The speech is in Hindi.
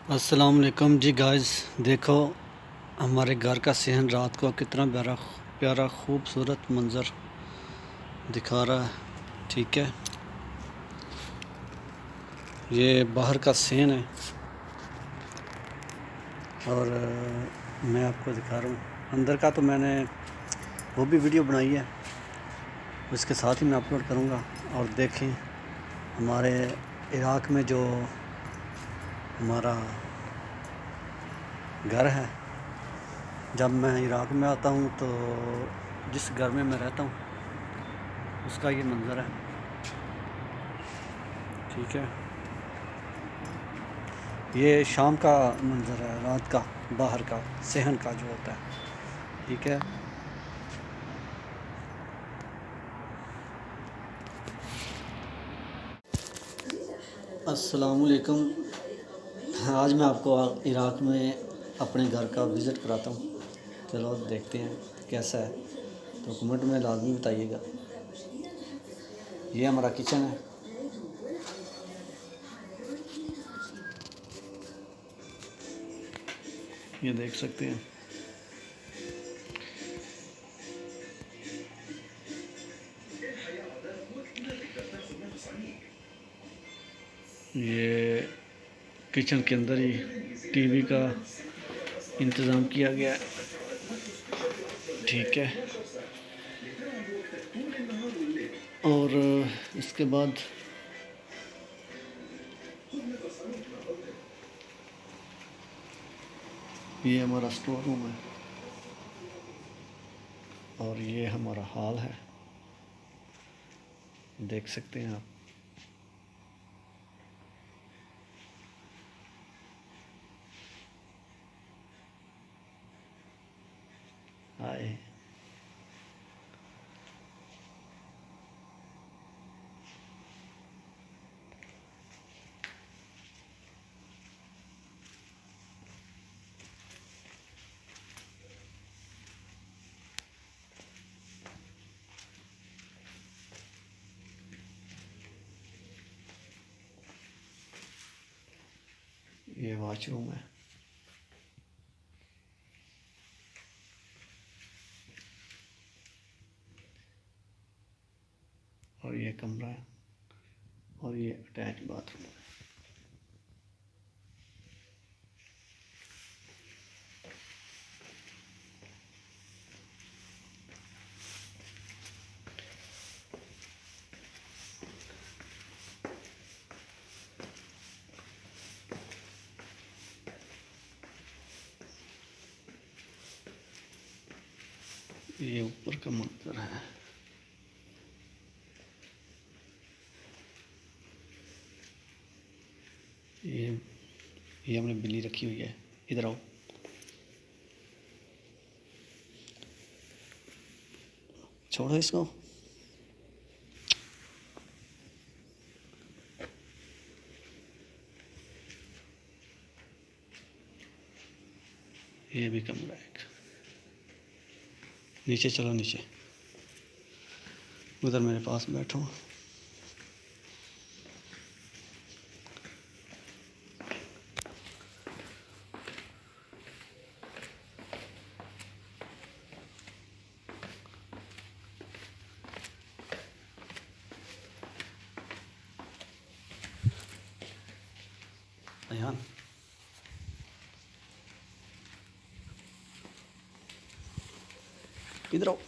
अस्सलाम वालेकुम जी गाइस। देखो हमारे घर का सहन रात को कितना प्यारा प्यारा खूबसूरत मंज़र दिखा रहा है। ठीक है, ये बाहर का सीन है और मैं आपको दिखा रहा हूँ अंदर का। तो मैंने वो भी वीडियो बनाई है, उसके साथ ही मैं अपलोड करूँगा। और देखें हमारे इराक़ में जो हमारा घर है, जब मैं इराक़ में आता हूँ तो जिस घर में मैं रहता हूँ उसका ये मंज़र है। ठीक है, ये शाम का मंज़र है, रात का बाहर का सहन का जो होता है। ठीक है, अस्सलाम वालेकुम। आज मैं आपको इराक़ में अपने घर का विज़िट कराता हूँ। चलो देखते हैं कैसा है, तो कमेंट में लाजमी बताइएगा। ये हमारा किचन है। ये देख सकते हैं। ये किचन के अंदर ही टीवी का इंतज़ाम किया गया है। ठीक है, और इसके बाद ये हमारा स्टोर रूम है और ये हमारा हॉल है, देख सकते हैं आप। आए ये वॉशरूम है। और ये कमरा है और ये अटैच बाथरूम है। ये ऊपर का मंजर है। ये हमने बिल्ली रखी हुई है, इधर आओ। छोड़ो इसको। ये भी कमरा है। नीचे चलो, नीचे उधर मेरे पास बैठो। अयान, इधर आओ।